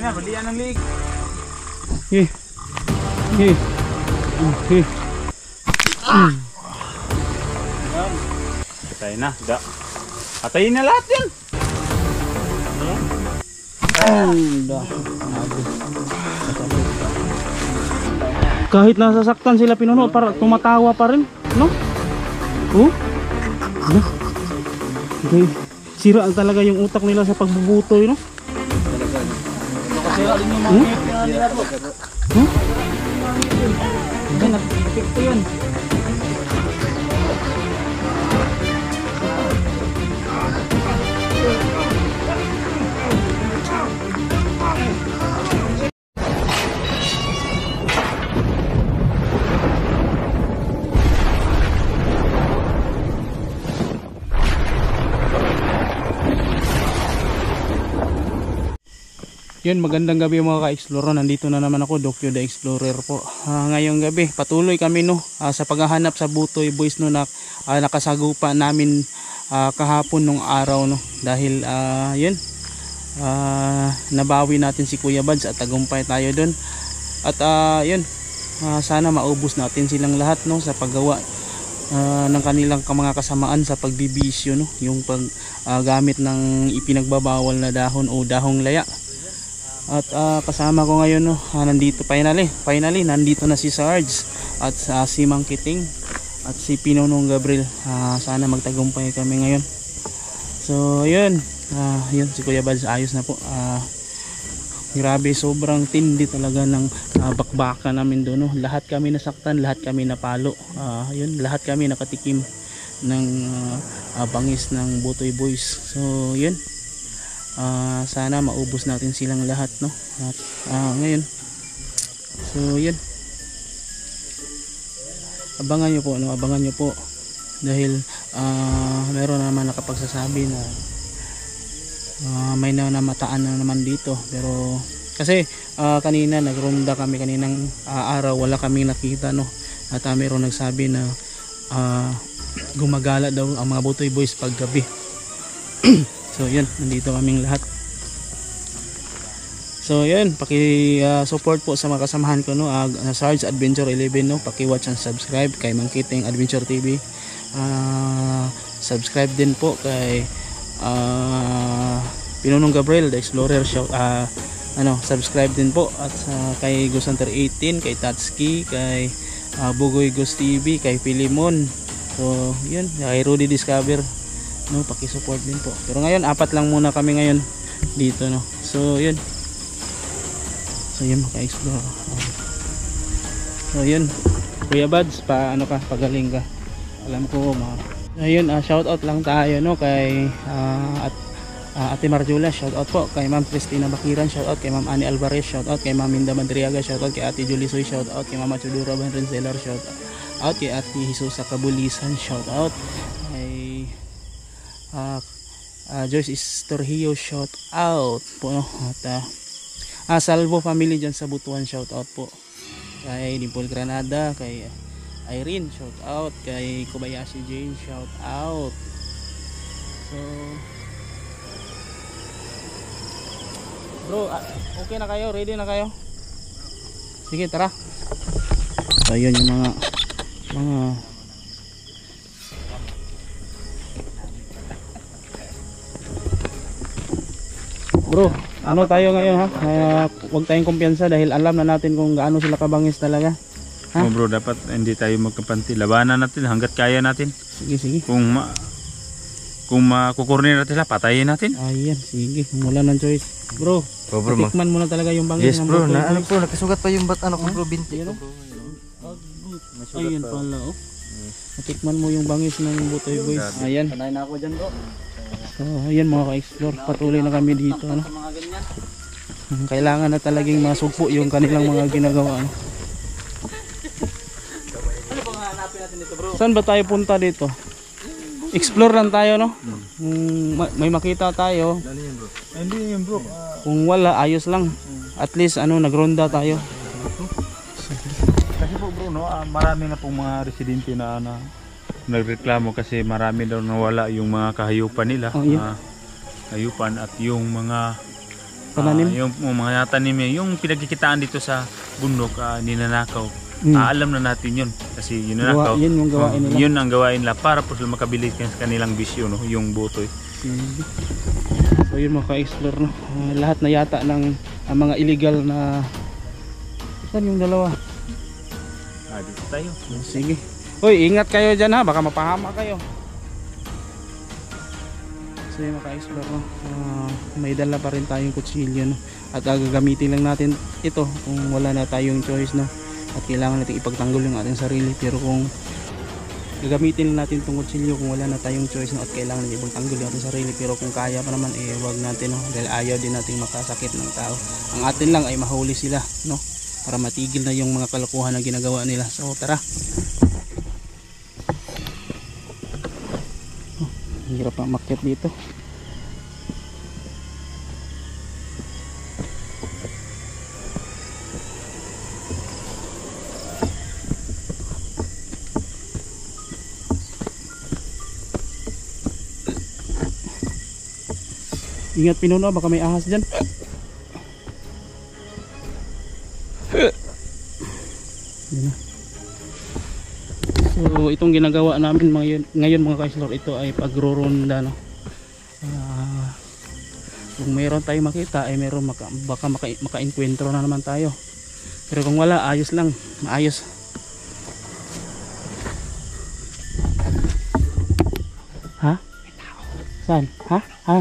na, balian ng liig. Patay na. Patayin na lahat yan. Kahit nasasaktan sila pinuno, para tumatawa pa rin, no? Okay. Sira talaga yung utak nila sa pagbubutoy, no? Sira din yung mga ngipin nila bro. Nag-epekto yan. Yun, magandang gabi mga ka-explorer. Nandito na naman ako, Dokyo the Explorer po. Ngayong gabi, patuloy kami sa paghahanap sa Butoy Boys nakasagupa namin kahapon nung araw dahil yun, nabawi natin si Kuya Bads at tagumpay tayo dun. At yun, sana maubos natin silang lahat sa paggawa ng kanilang mga kasamaan sa pagbibisyo, yung paggamit ng ipinagbabawal na dahon o dahong laya. At kasama ko ngayon nandito finally nandito na si Sarge at si Mang Kiting at si Pinonong Gabriel. Sana magtagumpay kami ngayon. So yun, yun si Kuya Bads ayos na po. Grabe, sobrang tindi talaga ng bakbakan namin doon. Lahat kami nasaktan, lahat kami napalo. Yun, lahat kami nakatikim ng bangis ng Butoy Boys. So yun, sana maubos natin silang lahat, at ngayon, so yun, abangan nyo po dahil meron naman nakapagsasabi na may namataan na naman dito, pero kasi kanina nagronda kami kaninang araw, wala kaming nakita, at meron nagsabi na gumagala daw ang mga Butoy Boys pag gabi. So yun, nandito kaming lahat. So yun, paki-support po sa mga kasamahan ko, Sarge Adventure 11, paki-watch and subscribe kay Mang Kiting Adventure TV. Subscribe din po kay Pinonong Gabriel the Explorer show. Subscribe din po at kay Gusanter 18, kay Tatski, kay Bugoy Ghost TV, kay Pilimon. So yun, kay Rudy Discover, paki-support din po. Pero ngayon 4 lang muna kami ngayon dito, So yun. So yun, maka-explore. So yun, Kuya Bads, pagaling ka. Alam ko ayun, shout out lang tayo kay Ate Marjula, shout out po kay Ma'am Cristina Bakiran, shout out kay Ma'am Ani Alvarez, shout out kay Ma'am Minda Madriaga, shout out kay Ate Julie Soy, shout out kay Mama Chudura Banrenseller, shout out kay Ate Jesus sa Kabulisan, shout out kay Joyce Istorhio, shout out po, at Salvo family dyan sa Butuan, shout out po kay Dimple Granada, kay Irene, shout out kay Kobayashi Jane, shout out. So bro, okay na kayo? Ready na kayo? Sige, tara. So yun yung mga bro, ano tayo ngayon, huwag tayong kumpiyansa dahil alam na natin kung gaano sila kabangis talaga. Bro, dapat hindi tayo magkapanti. Labanan natin hanggat kaya natin. Sige. Kung makukurnin natin sila, patayin natin. Ayan, sige. Wala ng choice. Bro, tikman mo na talaga yung bangis. Yes bro, nakasugat pa yung bro, binti ko bro. Ayun pala, natikman mo yung bangis ng Butoy Boys. Ayan. Sanay na ako dyan bro. So ayan mga ka-explore, patuloy na kami dito, Kailangan na talagang masugpo yung kanilang mga ginagawa, Ano bang hanapin natin dito bro? Saan ba tayo punta dito? Explore lang tayo, may makita tayo. Hindi yun bro. Kung wala, ayos lang. At least nagronda tayo. Kasi po bro, marami na pong mga residente na nagreklamo kasi marami daw nawala yung mga kahayupan nila. Yeah. Hayupan at yung mga Pananim? Yung mga tanim niya, yung pinagkikitaan dito sa bundok, ninanakaw. Alam na natin yun kasi yun nanakaw. Yun yung gawain nila. Yun ang gawain nila para po sila makabili sa kanilang bisyo, no? Yung butoy. So yun mga ka-explore, no? Lahat na yata ng mga illegal na... Saan yung dalawa? Dito tayo. Sige. Uy, ingat kayo dyan ha, baka mapahama kayo. So yun mga ka-explore, no? May dala pa rin tayong kutsilyo, no? At gagamitin lang natin ito kung wala na tayong choice, no? At kailangan natin ipagtanggol yung ating sarili. Pero kung gagamitin lang natin itong kutsilyo kung wala na tayong choice, no? At kailangan natin ipagtanggol yung ating sarili, pero kung kaya pa naman, wag natin, no? Dahil ayaw din natin makasakit ng tao. Ang atin lang ay mahuli sila, no? Para matigil na yung mga kalokohan na ginagawa nila. So tara. Hirap pa makyat dito. Ingat pinuno, baka may ahas dyan. So itong ginagawa namin ngayon mga ka-explore, ito ay pagro-ronda, no? Kung mayroon tayong makita ay mayroon baka maka-encuentro na naman tayo. Pero kung wala, ayos lang, maayos. Ha? Saan? Ha? Ha?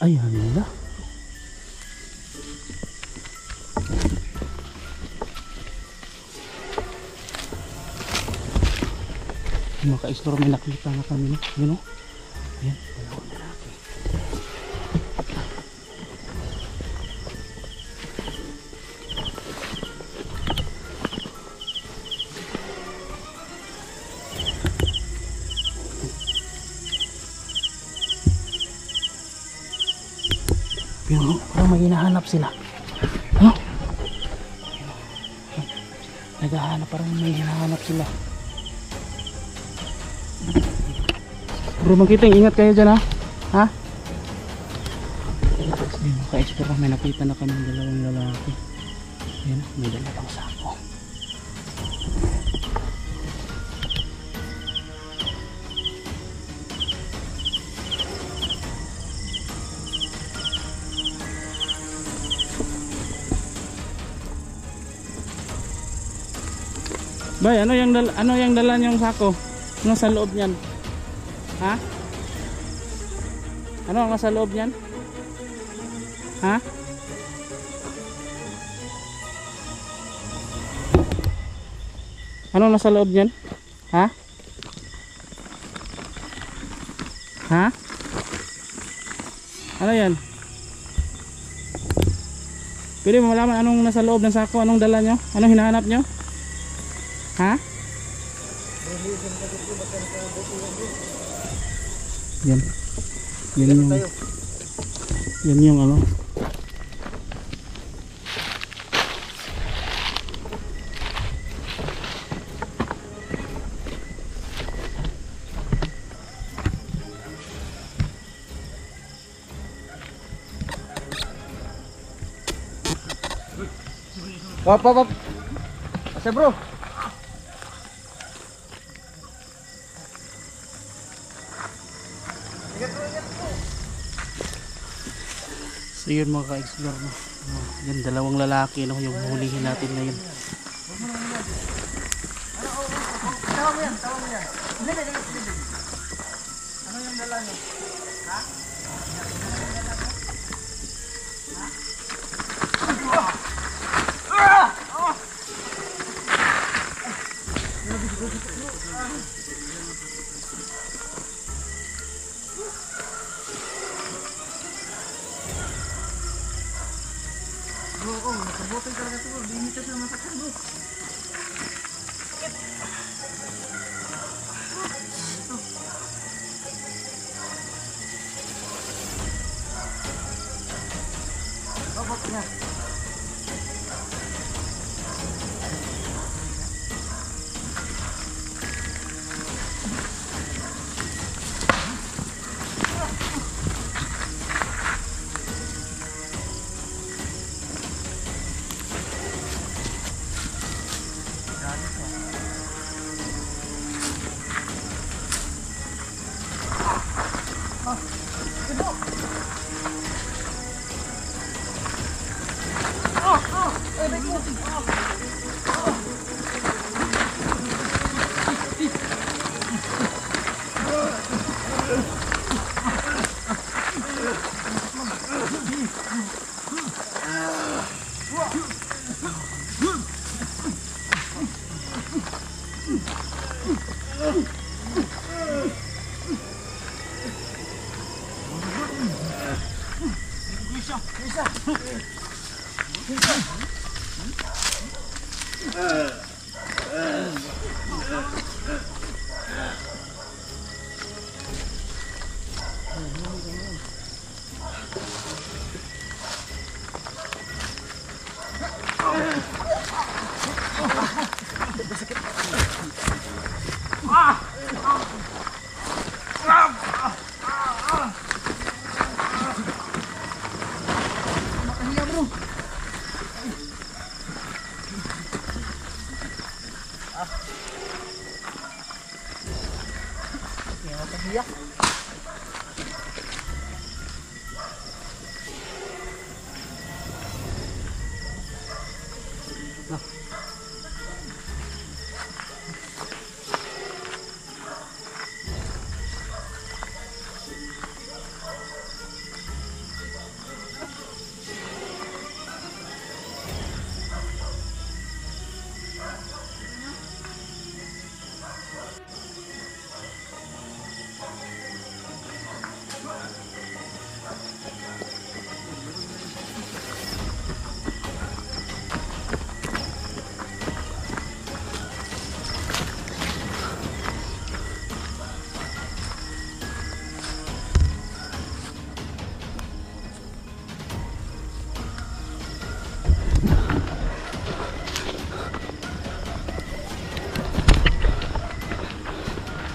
Ay, hala. Mga ka-explore, may nakita na kami, no? Yun, no? Ayan, dalawang lalaki. Yun, no? Parang may hinahanap sila. No? Naghahanap, parang may hinahanap sila. Bro, Mangkiting, ingat kayo dyan, ha? Ha? Ayun, ka-explore, may nakita na kami ng dalawang lalaki. Ayun, may dalawang sako. Bay, ano yung dala niyong sako? Ano sa loob niyan? Ha? Ano ang nasa loob niyan? Ha? Ano nasa loob niyan? Ha? Ha? Ano yan? Pwede mo malaman anong nasa loob ng sako? Anong dala nyo? Anong hinahanap nyo? Ha? Yan. Yan yung ano. Wap. Asa bro? So yun mga ka-explore, no? Yan, dalawang lalaki, no? Yung hulihin natin na yun. Tawa mo yan. Ano yung dala niyo? Ha? Bro, nakabotoy talaga ito bro. Di nito siya masakit bro. Babak niya.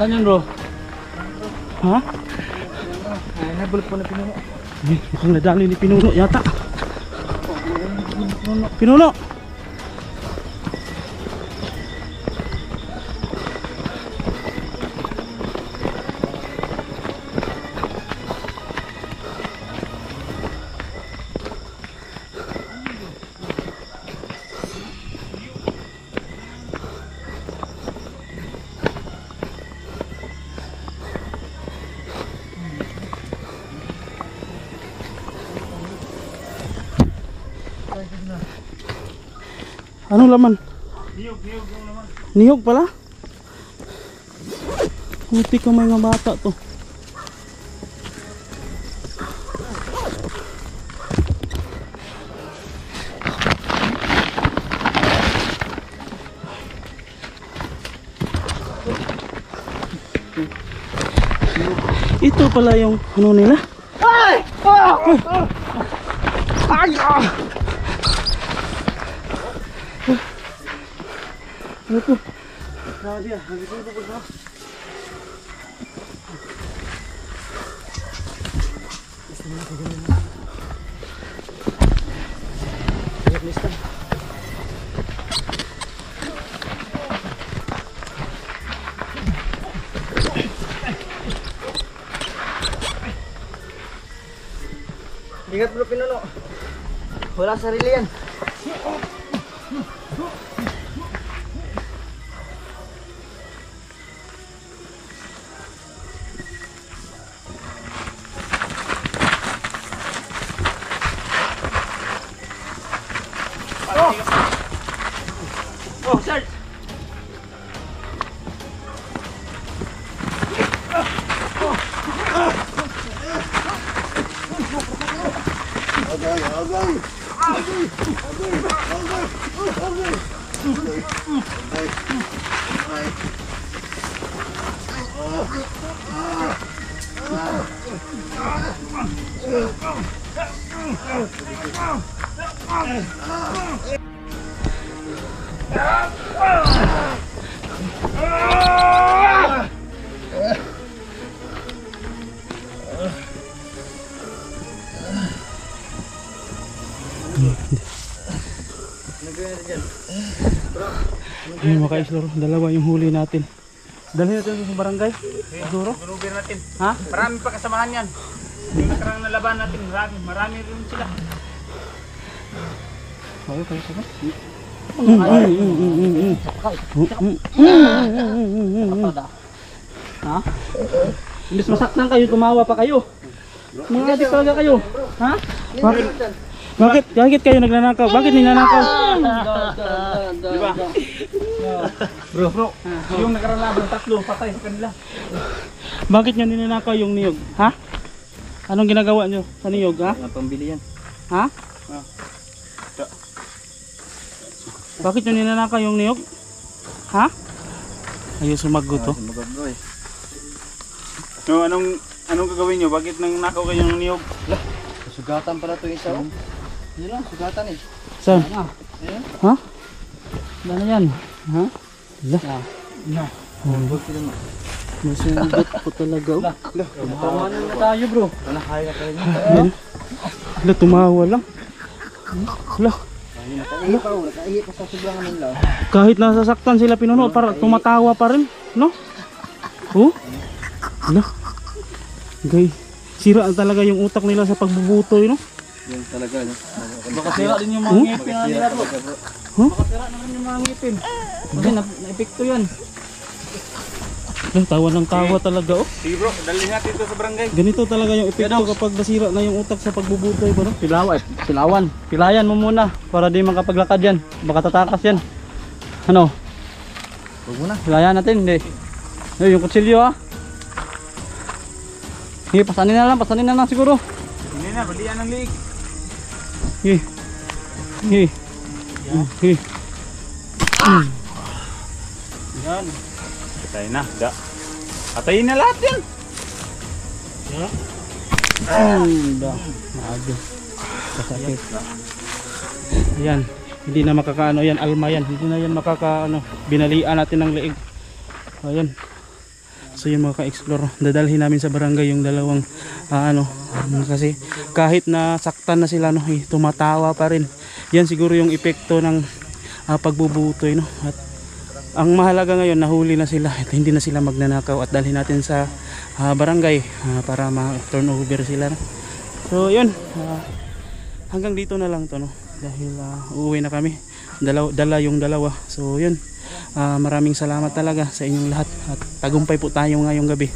Saan yun, bro? Ha? Nabulot po na pinuno. Mukhang nadali ni Pinuno yata. Pinuno! Anong laman? Niyog yung naman. Niyog pala? Buti ka may mga bata to. Ito pala yung ano nila? Ay! Ay! Ano to? Grabe ah, nagsusubo ko na. Ingat bro Pinuno. Wala sarili yan. Oh, sir! Ay, mga ka-explore, dalawa yung huli natin. Dalhin natin sa barangay. Siguro. Gunugin natin. Ha? Marami pa kasamahan yan. Yung nakarang nalaban natin, marami rin sila. Okay. Ha? Imbis masaktan kayo, tumawa pa kayo. Mga adik talaga kayo. Ha? Bakit kayo nagnanakaw? Bakit ninanakaw? Diba? Bro, yung nakaralaban tatlo, patay sa kanila. Bakit nyo ninanakaw yung niyog? Ha? Anong ginagawa nyo sa niyog, ha? Pambili yan. Ha? Bakit nyo ninanakaw yung niyog? Ha? Ayaw sumagot to. Magabro eh. So, anong gagawin nyo? Bakit nang nakaw kayo ng niyog? Sugatan pala ito isa. Yun lang, sugatan eh. Saan? Ayan. Ha? Ano yan? Ha? Wala. Na. Huwag sila mo. Masugot po talaga. Tumawanan na tayo bro. Wala kaya ka tayo. Yan. Wala, tumawa lang. Wala. Nakaihi pa sa sobrang ano nila. Kahit nasasaktan sila pinuno, para tumatawa pa rin. No? Oh? Wala. Gay. Sira talaga yung utak nila sa pagbubutoy, no? Yan talaga. No? Baka sira din yung mga ngipin nila bro. Baka sira naman yung mga ngipin. Kasi na-epekto yan. Tawa ng tawa talaga, oh. Sige bro, dalhin natin ito sa barangay. Ganito talaga yung epekto kapag nasira na yung utak sa pagbubutoy, bro. Pilawan. Pilayan mo muna para di makapaglakad yan. Baka tatakas yan. Ano? Huwag mo na. Pilayan natin, hindi. Yung kutsilyo, ah. Sige, pasanin na lang siguro. Hindi na, balian ng liig. Sige. Yan. Patay na, da. Patayin na lahat yan. Maaga. Kasakit. Ayan. Hindi na makakaano yan, alma yan. Hindi na yan makakaano. Binalian natin ng leeg. Ayan. So yung mga ka-explore, dadalhin namin sa barangay yung dalawang kasi kahit na saktan na sila, no, tumatawa pa rin. Yan siguro yung epekto ng pagbubutoy, no. At ang mahalaga ngayon, nahuli na sila at hindi na sila magnanakaw, at dalhin natin sa barangay para ma-turn over sila, no? So yun, hanggang dito na lang to, no, dahil uuwi na kami, dala yung dalawa. So yun, maraming salamat talaga sa inyong lahat at tagumpay po tayo ngayong gabi.